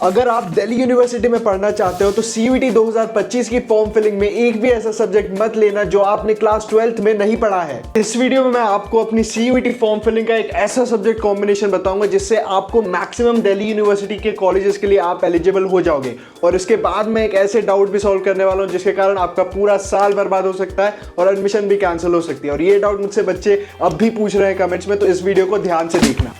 अगर आप दिल्ली यूनिवर्सिटी में पढ़ना चाहते हो तो सीयूईटी 2025 की फॉर्म फिलिंग में एक भी ऐसा सब्जेक्ट मत लेना जो आपने क्लास 12th में नहीं पढ़ा है। इस वीडियो में मैं आपको अपनी सीयूईटी फॉर्म फिलिंग का एक ऐसा सब्जेक्ट कॉम्बिनेशन बताऊंगा जिससे आपको मैक्सिमम दिल्ली यूनिवर्सिटी के कॉलेजेस के लिए आप एलिजिबल हो जाओगे। और इसके बाद मैं एक ऐसे डाउट भी सॉल्व करने वाला हूं जिसके कारण आपका पूरा साल बर्बाद हो सकता है और एडमिशन भी कैंसिल हो सकती है। और ये डाउट मुझसे बच्चे अब भी पूछ रहे हैं कमेंट्स में, तो इस वीडियो को ध्यान से देखना।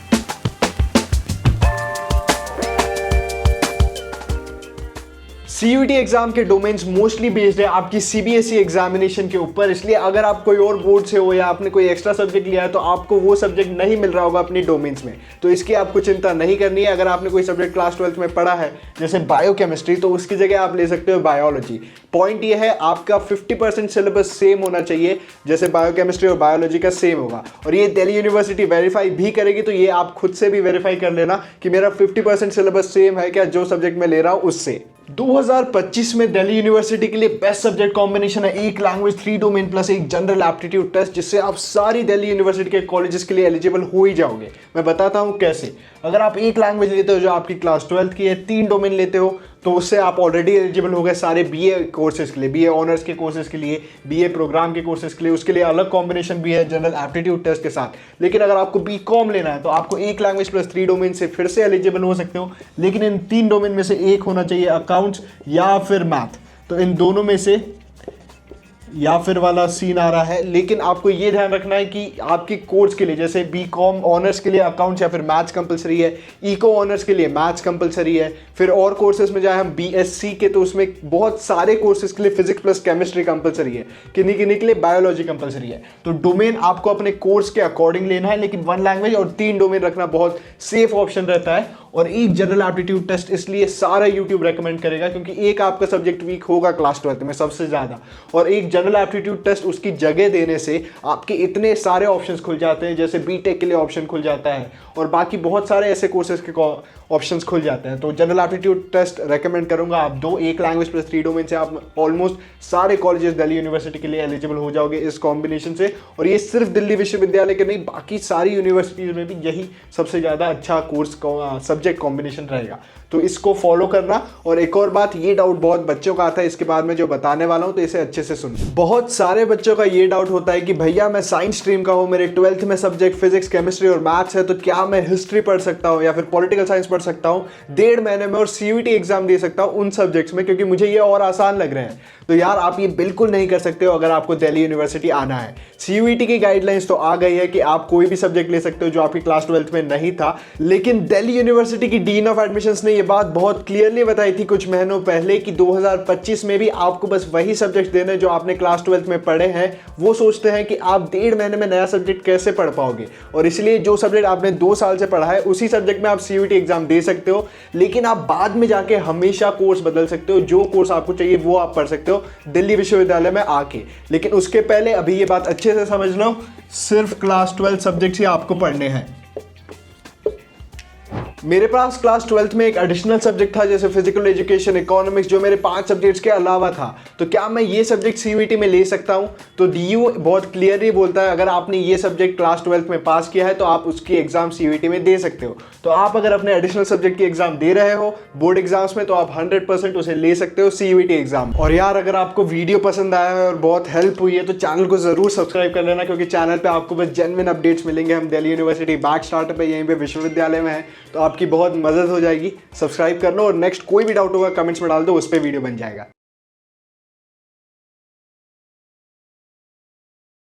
सीयूईटी एग्जाम के डोमेन्स मोस्टली बेस्ड है आपकी सीबीएसई एग्जामिनेशन के ऊपर, इसलिए अगर आप कोई और बोर्ड से हो या आपने कोई एक्स्ट्रा सब्जेक्ट लिया है तो आपको वो सब्जेक्ट नहीं मिल रहा होगा अपनी डोमेन्स में, तो इसकी आपको चिंता नहीं करनी है। अगर आपने कोई सब्जेक्ट क्लास 12th में पढ़ा है जैसे बायोकेमिस्ट्री, तो उसकी जगह आप ले सकते हो बायोलॉजी। पॉइंट ये है आपका 50% सिलेबस सेम होना चाहिए, जैसे बायोकेमिस्ट्री और बायोलॉजी का सेम होगा। और ये दिल्ली यूनिवर्सिटी वेरीफाई भी करेगी, तो ये आप खुद से भी वेरीफाई कर लेना कि मेरा 50% सिलेबस सेम है क्या जो सब्जेक्ट मैं ले रहा हूँ उससे। 2025 में दिल्ली यूनिवर्सिटी के लिए बेस्ट सब्जेक्ट कॉम्बिनेशन है एक लैंग्वेज 3 डोमेन प्लस एक जनरल एप्टीट्यूड टेस्ट, जिससे आप सारी दिल्ली यूनिवर्सिटी के कॉलेजेस के लिए एलिजिबल हो ही जाओगे। मैं बताता हूं कैसे। अगर आप एक लैंग्वेज लेते हो जो आपकी क्लास 12th की है, 3 डोमेन लेते हो, तो उससे आप ऑलरेडी एलिजिबल हो गए सारे बीए कोर्सेज के लिए, बीए ऑनर्स के कोर्सेज के लिए, बीए प्रोग्राम के कोर्सेज के लिए। उसके लिए अलग कॉम्बिनेशन भी है जनरल एप्टीट्यूड टेस्ट के साथ। लेकिन अगर आपको बीकॉम लेना है तो आपको एक लैंग्वेज प्लस 3 डोमेन से फिर से एलिजिबल हो सकते हो, लेकिन इन 3 डोमेन में से एक होना चाहिए अकाउंट्स या फिर मैथ। तो इन दोनों में से या फिर वाला सीन आ रहा है। लेकिन आपको ये ध्यान रखना है कि आपकी कोर्स के लिए जैसे बीकॉम ऑनर्स के लिए अकाउंट्स या फिर मैथ्स कंपलसरी है, इको ऑनर्स के लिए मैथ्स कंपलसरी है, फिर और कोर्सेज में जाए हम बीएससी के तो उसमें बहुत सारे कोर्सेज के लिए फिजिक्स प्लस केमिस्ट्री कंपलसरी है, किन्हीं किन्हीं के लिए बायोलॉजी कंपलसरी है। तो डोमेन आपको अपने कोर्स के अकॉर्डिंग लेना है, लेकिन 1 लैंग्वेज और 3 डोमेन रखना बहुत सेफ ऑप्शन रहता है। और एक जनरल एप्टीट्यूड टेस्ट इसलिए सारा यूट्यूब रेकमेंड करेगा क्योंकि एक आपका सब्जेक्ट वीक होगा क्लास 12th में सबसे ज़्यादा, और एक जनरल एप्टीट्यूड टेस्ट उसकी जगह देने से आपके इतने सारे ऑप्शंस खुल जाते हैं, जैसे बीटेक के लिए ऑप्शन खुल जाता है और बाकी बहुत सारे ऐसे कोर्सेज के ऑप्शंस खुल जाते हैं। तो जनरल एप्टीट्यूड टेस्ट रेकमेंड करूंगा आप दो। एक लैंग्वेज प्लस 3 डोमेन से आप ऑलमोस्ट सारे कॉलेजेस दिल्ली यूनिवर्सिटी के लिए एलिजिबल हो जाओगे इस कॉम्बिनेशन से। और ये सिर्फ दिल्ली विश्वविद्यालय के नहीं, बाकी सारी यूनिवर्सिटीज़ में भी यही सबसे ज़्यादा अच्छा कोर्स सब्जेक्ट कॉम्बिनेशन रहेगा। तो इसको फॉलो करना। और एक और बात, ये डाउट बहुत बच्चों का आता है इसके बाद में जो बताने वाला हूं, तो इसे अच्छे से सुन। बहुत सारे बच्चों का ये डाउट होता है कि भैया मैं साइंस स्ट्रीम का हूं, मेरे 12th में सब्जेक्ट फिजिक्स केमिस्ट्री और मैथ्स है, तो क्या मैं हिस्ट्री पढ़ सकता हूं या फिर पॉलिटिकल साइंस पढ़ सकता हूं 1.5 महीने में और सीयूईटी एग्जाम दे सकता हूं उन सब्जेक्ट्स में, क्योंकि मुझे ये और आसान लग रहे हैं। तो यार आप ये बिल्कुल नहीं कर सकते हो अगर आपको दिल्ली यूनिवर्सिटी आना है। सीयूईटी की गाइडलाइंस तो आ गई है कि आप कोई भी सब्जेक्ट ले सकते हो जो आपकी क्लास 12th में नहीं था, लेकिन दिल्ली यूनिवर्सिटी की डीन ऑफ एडमिशंस ने ये बात बहुत क्लियरली बताई थी कुछ महीनों पहले कि 2025 में भी आपको बस वही सब्जेक्ट देने जो आपने क्लास 12th में पढ़े हैं। वो सोचते हैं कि आप 1.5 महीने में नया सब्जेक्ट कैसे पढ़ पाओगे, और इसलिए जो सब्जेक्ट आपने 2 साल से पढ़ा है उसी सब्जेक्ट में आप सीयूईटी एग्जाम दे सकते हो, लेकिन आप बाद में जाके हमेशा कोर्स बदल सकते हो। जो कोर्स आपको चाहिए वो आप पढ़ सकते हो दिल्ली विश्वविद्यालय में आके। लेकिन उसके पहले अभी ये बात अच्छे से समझ लो, सिर्फ क्लास 12 सब्जेक्ट्स ही आपको पढ़ने हैं। मेरे पास क्लास 12th में एक एडिशनल सब्जेक्ट था जैसे फिजिकल एजुकेशन, इकोनॉमिक्स, जो मेरे 5 सब्जेक्ट्स के अलावा था। तो क्या मैं ये सब्जेक्ट सीयूईटी में ले सकता हूं? तो डीयू बहुत क्लियरली बोलता है अगर आपने ये सब्जेक्ट क्लास 12th में पास किया है तो आप उसकी एग्जाम सीयूईटी में दे सकते हो। तो आप अगर अपने एडिशनल सब्जेक्ट की एग्जाम दे रहे हो बोर्ड एग्जाम्स में, तो आप 100% उसे ले सकते हो सीयूईटी एग्जाम। और यार अगर आपको वीडियो पसंद आया है और बहुत हेल्प हुई है तो चैनल को जरूर सब्सक्राइब कर लेना, क्योंकि चैनल पे आपको बस जेन्युइन अपडेट्स मिलेंगे। हम दिल्ली यूनिवर्सिटी बैच स्टार्टअप है, यहीं पे विश्वविद्यालय में है, तो आपकी बहुत मदद हो जाएगी। सब्सक्राइब कर लो और नेक्स्ट कोई भी डाउट होगा कमेंट्स में डाल दो, उस पर वीडियो बन जाएगा।